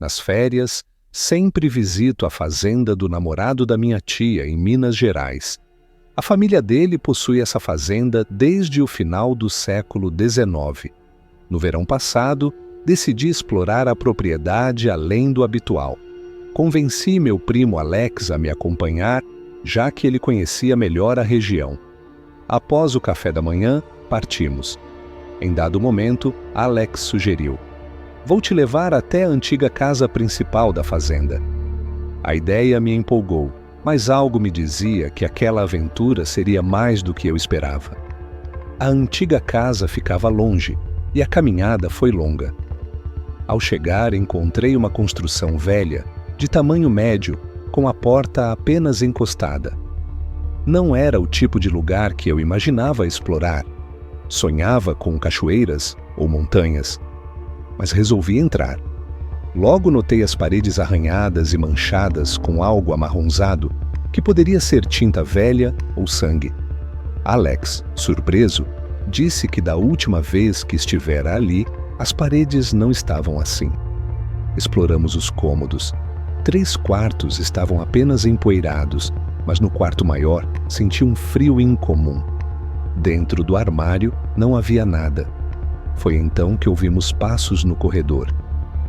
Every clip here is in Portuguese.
Nas férias, sempre visito a fazenda do namorado da minha tia, em Minas Gerais. A família dele possui essa fazenda desde o final do século XIX. No verão passado, decidi explorar a propriedade além do habitual. Convenci meu primo Alex a me acompanhar, já que ele conhecia melhor a região. Após o café da manhã, partimos. Em dado momento, Alex sugeriu: "Vou te levar até a antiga casa principal da fazenda." A ideia me empolgou, mas algo me dizia que aquela aventura seria mais do que eu esperava. A antiga casa ficava longe e a caminhada foi longa. Ao chegar, encontrei uma construção velha, de tamanho médio, com a porta apenas encostada. Não era o tipo de lugar que eu imaginava explorar. Sonhava com cachoeiras ou montanhas, mas resolvi entrar. Logo notei as paredes arranhadas e manchadas com algo amarronzado, que poderia ser tinta velha ou sangue. Alex, surpreso, disse que da última vez que estivera ali, as paredes não estavam assim. Exploramos os cômodos. 3 quartos estavam apenas empoeirados, mas no quarto maior senti um frio incomum. Dentro do armário não havia nada. Foi então que ouvimos passos no corredor.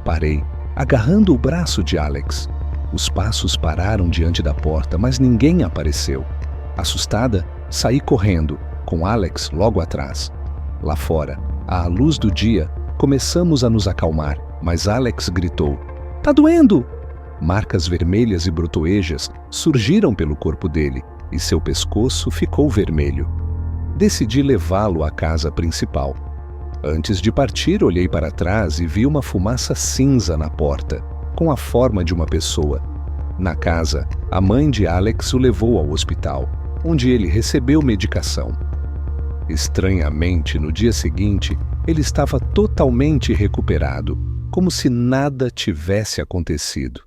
Parei, agarrando o braço de Alex. Os passos pararam diante da porta, mas ninguém apareceu. Assustada, saí correndo, com Alex logo atrás. Lá fora, à luz do dia, começamos a nos acalmar, mas Alex gritou: "Tá doendo!" Marcas vermelhas e brotoejas surgiram pelo corpo dele e seu pescoço ficou vermelho. Decidi levá-lo à casa principal. Antes de partir, olhei para trás e vi uma fumaça cinza na porta, com a forma de uma pessoa. Na casa, a mãe de Alex o levou ao hospital, onde ele recebeu medicação. Estranhamente, no dia seguinte, ele estava totalmente recuperado, como se nada tivesse acontecido.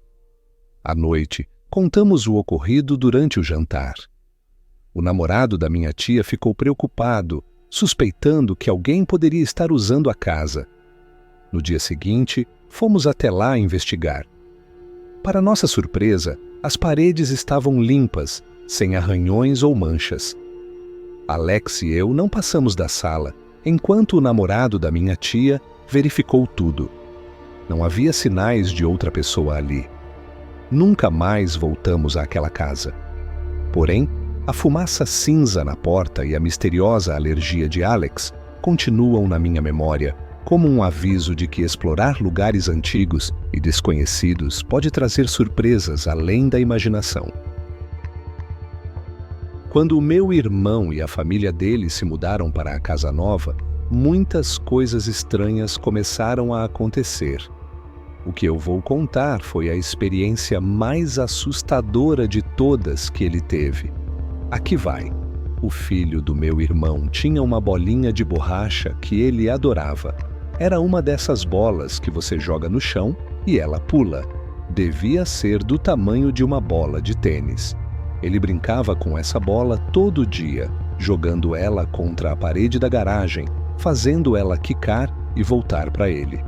À noite, contamos o ocorrido durante o jantar. O namorado da minha tia ficou preocupado, suspeitando que alguém poderia estar usando a casa. No dia seguinte, fomos até lá investigar. Para nossa surpresa, as paredes estavam limpas, sem arranhões ou manchas. Alex e eu não passamos da sala, enquanto o namorado da minha tia verificou tudo. Não havia sinais de outra pessoa ali. Nunca mais voltamos àquela casa. Porém, a fumaça cinza na porta e a misteriosa alergia de Alex continuam na minha memória, como um aviso de que explorar lugares antigos e desconhecidos pode trazer surpresas além da imaginação. Quando o meu irmão e a família dele se mudaram para a casa nova, muitas coisas estranhas começaram a acontecer. O que eu vou contar foi a experiência mais assustadora de todas que ele teve. Aqui vai. O filho do meu irmão tinha uma bolinha de borracha que ele adorava. Era uma dessas bolas que você joga no chão e ela pula. Devia ser do tamanho de uma bola de tênis. Ele brincava com essa bola todo dia, jogando ela contra a parede da garagem, fazendo ela quicar e voltar para ele.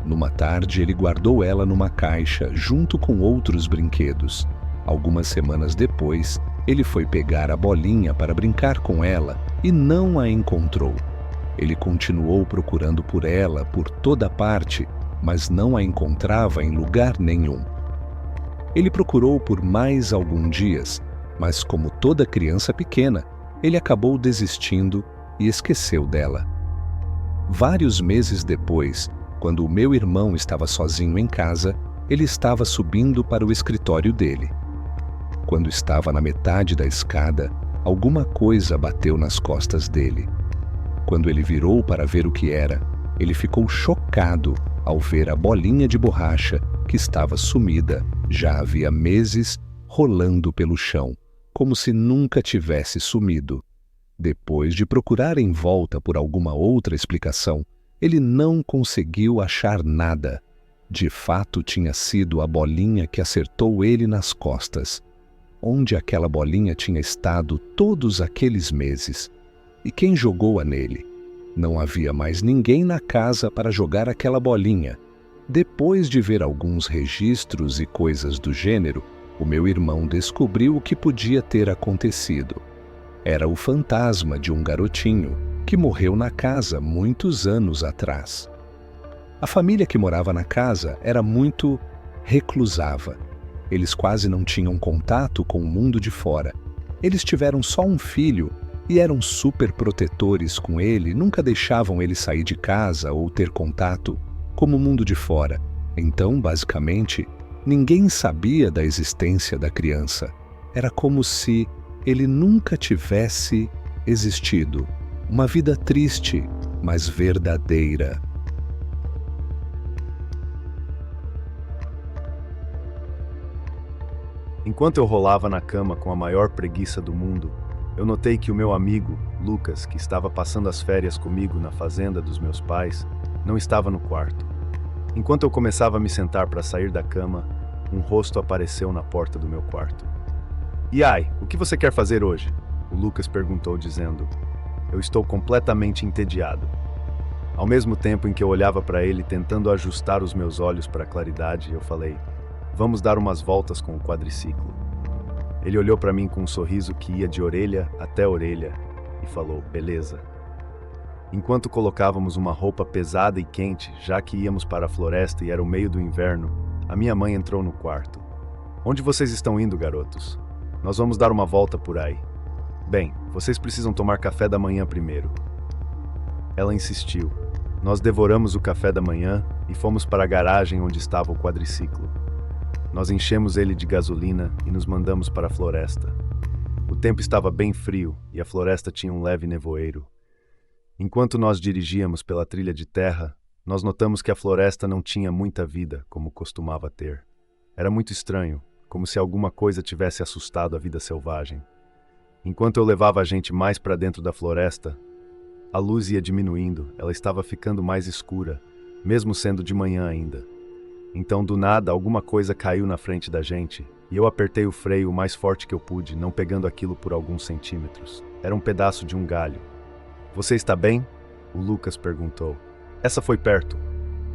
Numa tarde, ele guardou ela numa caixa junto com outros brinquedos. Algumas semanas depois, ele foi pegar a bolinha para brincar com ela e não a encontrou. Ele continuou procurando por ela por toda parte, mas não a encontrava em lugar nenhum. Ele procurou por mais alguns dias, mas como toda criança pequena, ele acabou desistindo e esqueceu dela. Vários meses depois, quando o meu irmão estava sozinho em casa, ele estava subindo para o escritório dele. Quando estava na metade da escada, alguma coisa bateu nas costas dele. Quando ele virou para ver o que era, ele ficou chocado ao ver a bolinha de borracha que estava sumida, já havia meses, rolando pelo chão, como se nunca tivesse sumido. Depois de procurar em volta por alguma outra explicação, ele não conseguiu achar nada. De fato, tinha sido a bolinha que acertou ele nas costas. Onde aquela bolinha tinha estado todos aqueles meses? E quem jogou-a nele? Não havia mais ninguém na casa para jogar aquela bolinha. Depois de ver alguns registros e coisas do gênero, o meu irmão descobriu o que podia ter acontecido. Era o fantasma de um garotinho que morreu na casa muitos anos atrás. A família que morava na casa era muito reclusava. Eles quase não tinham contato com o mundo de fora. Eles tiveram só um filho e eram super protetores com ele, nunca deixavam ele sair de casa ou ter contato como o mundo de fora. Então, basicamente, ninguém sabia da existência da criança. Era como se ele nunca tivesse existido. Uma vida triste, mas verdadeira. Enquanto eu rolava na cama com a maior preguiça do mundo, eu notei que o meu amigo, Lucas, que estava passando as férias comigo na fazenda dos meus pais, não estava no quarto. Enquanto eu começava a me sentar para sair da cama, um rosto apareceu na porta do meu quarto. "E ai, o que você quer fazer hoje?" O Lucas perguntou, dizendo: "Eu estou completamente entediado." Ao mesmo tempo em que eu olhava para ele tentando ajustar os meus olhos para a claridade, eu falei: "Vamos dar umas voltas com o quadriciclo." Ele olhou para mim com um sorriso que ia de orelha até orelha e falou: "Beleza." Enquanto colocávamos uma roupa pesada e quente, já que íamos para a floresta e era o meio do inverno, a minha mãe entrou no quarto. "Onde vocês estão indo, garotos?" "Nós vamos dar uma volta por aí." "Bem, vocês precisam tomar café da manhã primeiro." Ela insistiu. Nós devoramos o café da manhã e fomos para a garagem onde estava o quadriciclo. Nós enchemos ele de gasolina e nos mandamos para a floresta. O tempo estava bem frio e a floresta tinha um leve nevoeiro. Enquanto nós dirigíamos pela trilha de terra, nós notamos que a floresta não tinha muita vida, como costumava ter. Era muito estranho, como se alguma coisa tivesse assustado a vida selvagem. Enquanto eu levava a gente mais para dentro da floresta, a luz ia diminuindo, ela estava ficando mais escura, mesmo sendo de manhã ainda. Então, do nada, alguma coisa caiu na frente da gente, e eu apertei o freio o mais forte que eu pude, não pegando aquilo por alguns centímetros. Era um pedaço de um galho. "Você está bem?" O Lucas perguntou. "Essa foi perto."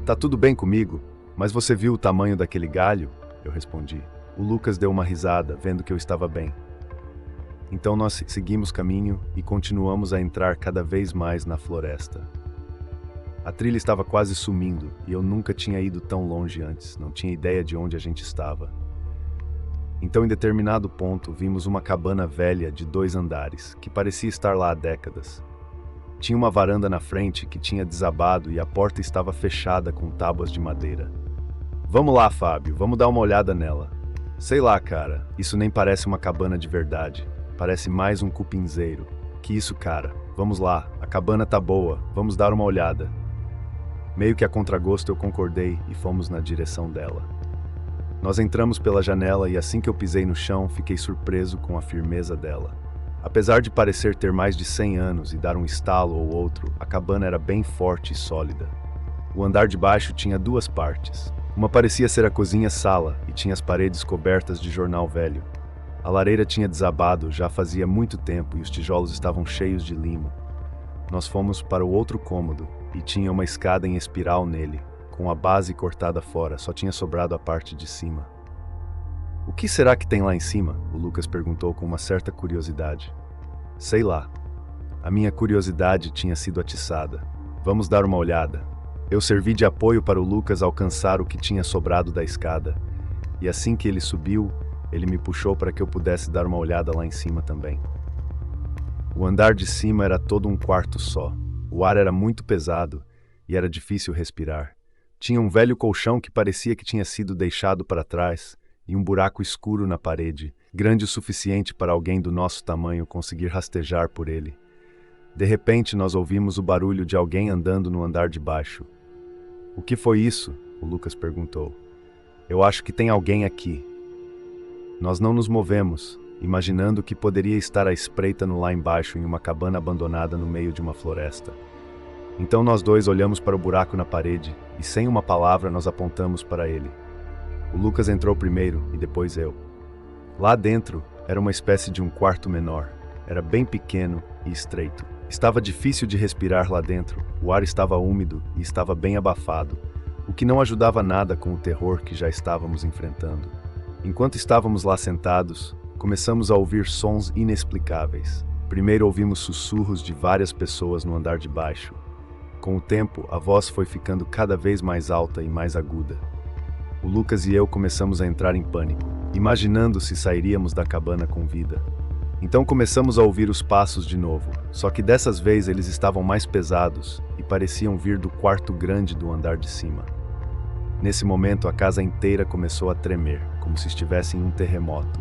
"Tá tudo bem comigo, mas você viu o tamanho daquele galho?" Eu respondi. O Lucas deu uma risada, vendo que eu estava bem. Então nós seguimos caminho e continuamos a entrar cada vez mais na floresta. A trilha estava quase sumindo e eu nunca tinha ido tão longe antes, não tinha ideia de onde a gente estava. Então, em determinado ponto, vimos uma cabana velha de 2 andares, que parecia estar lá há décadas. Tinha uma varanda na frente que tinha desabado e a porta estava fechada com tábuas de madeira. "Vamos lá, Fábio, vamos dar uma olhada nela." "Sei lá, cara, isso nem parece uma cabana de verdade. Parece mais um cupinzeiro." "Que isso, cara? Vamos lá, a cabana tá boa, vamos dar uma olhada." Meio que a contragosto eu concordei e fomos na direção dela. Nós entramos pela janela e assim que eu pisei no chão, fiquei surpreso com a firmeza dela. Apesar de parecer ter mais de 100 anos e dar um estalo ou outro, a cabana era bem forte e sólida. O andar de baixo tinha 2 partes. Uma parecia ser a cozinha-sala e tinha as paredes cobertas de jornal velho. A lareira tinha desabado já fazia muito tempo e os tijolos estavam cheios de limo. Nós fomos para o outro cômodo e tinha uma escada em espiral nele, com a base cortada fora, só tinha sobrado a parte de cima. "O que será que tem lá em cima?" o Lucas perguntou com uma certa curiosidade. "Sei lá." A minha curiosidade tinha sido atiçada. "Vamos dar uma olhada." Eu servi de apoio para o Lucas alcançar o que tinha sobrado da escada, e assim que ele subiu, ele me puxou para que eu pudesse dar uma olhada lá em cima também. O andar de cima era todo um quarto só. O ar era muito pesado e era difícil respirar. Tinha um velho colchão que parecia que tinha sido deixado para trás e um buraco escuro na parede, grande o suficiente para alguém do nosso tamanho conseguir rastejar por ele. De repente, nós ouvimos o barulho de alguém andando no andar de baixo. "O que foi isso?" o Lucas perguntou. "Eu acho que tem alguém aqui." Nós não nos movemos, imaginando que poderia estar à espreita no lá embaixo em uma cabana abandonada no meio de uma floresta. Então nós dois olhamos para o buraco na parede e sem uma palavra nós apontamos para ele. O Lucas entrou primeiro e depois eu. Lá dentro era uma espécie de um quarto menor. Era bem pequeno e estreito. Estava difícil de respirar lá dentro, o ar estava úmido e estava bem abafado. o que não ajudava nada com o terror que já estávamos enfrentando. Enquanto estávamos lá sentados, começamos a ouvir sons inexplicáveis. Primeiro ouvimos sussurros de várias pessoas no andar de baixo. Com o tempo, a voz foi ficando cada vez mais alta e mais aguda. O Lucas e eu começamos a entrar em pânico, imaginando se sairíamos da cabana com vida. Então começamos a ouvir os passos de novo, só que dessas vezes eles estavam mais pesados e pareciam vir do quarto grande do andar de cima. Nesse momento, a casa inteira começou a tremer, como se estivesse em um terremoto.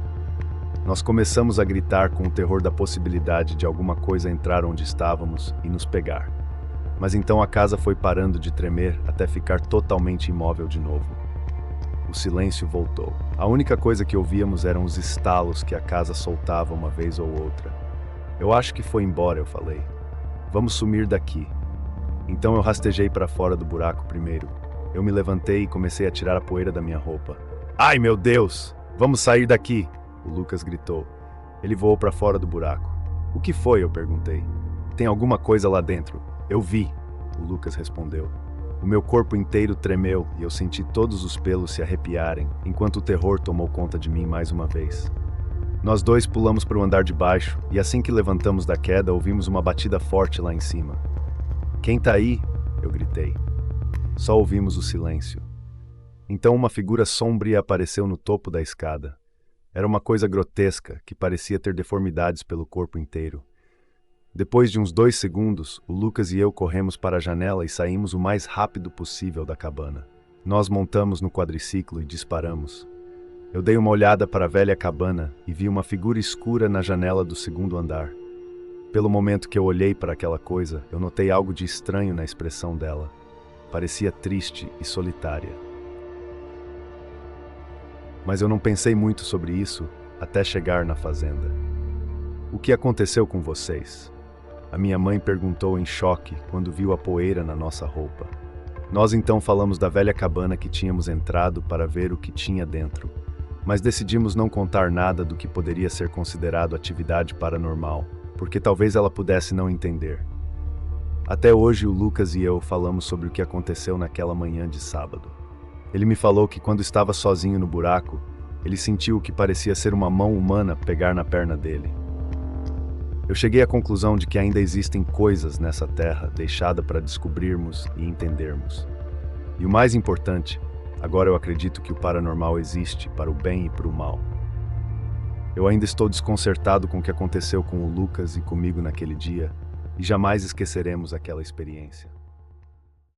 Nós começamos a gritar com o terror da possibilidade de alguma coisa entrar onde estávamos e nos pegar. Mas então a casa foi parando de tremer até ficar totalmente imóvel de novo. O silêncio voltou. A única coisa que ouvíamos eram os estalos que a casa soltava uma vez ou outra. Eu acho que foi embora, eu falei. Vamos sumir daqui. Então eu rastejei para fora do buraco primeiro. Eu me levantei e comecei a tirar a poeira da minha roupa. Ai, meu Deus! Vamos sair daqui! O Lucas gritou. Ele voou para fora do buraco. O que foi? Eu perguntei. Tem alguma coisa lá dentro. Eu vi, o Lucas respondeu. O meu corpo inteiro tremeu e eu senti todos os pelos se arrepiarem, enquanto o terror tomou conta de mim mais uma vez. Nós dois pulamos para o andar de baixo e assim que levantamos da queda, ouvimos uma batida forte lá em cima. Quem tá aí? Eu gritei. Só ouvimos o silêncio. Então uma figura sombria apareceu no topo da escada. Era uma coisa grotesca, que parecia ter deformidades pelo corpo inteiro. Depois de uns 2 segundos, o Lucas e eu corremos para a janela e saímos o mais rápido possível da cabana. Nós montamos no quadriciclo e disparamos. Eu dei uma olhada para a velha cabana e vi uma figura escura na janela do 2º andar. Pelo momento que eu olhei para aquela coisa, eu notei algo de estranho na expressão dela. Parecia triste e solitária. Mas eu não pensei muito sobre isso até chegar na fazenda. O que aconteceu com vocês? A minha mãe perguntou em choque quando viu a poeira na nossa roupa. Nós então falamos da velha cabana que tínhamos entrado para ver o que tinha dentro, mas decidimos não contar nada do que poderia ser considerado atividade paranormal, porque talvez ela pudesse não entender. Até hoje o Lucas e eu falamos sobre o que aconteceu naquela manhã de sábado. Ele me falou que quando estava sozinho no buraco, ele sentiu o que parecia ser uma mão humana pegar na perna dele. Eu cheguei à conclusão de que ainda existem coisas nessa terra deixada para descobrirmos e entendermos. E o mais importante, agora eu acredito que o paranormal existe para o bem e para o mal. Eu ainda estou desconcertado com o que aconteceu com o Lucas e comigo naquele dia, e jamais esqueceremos aquela experiência.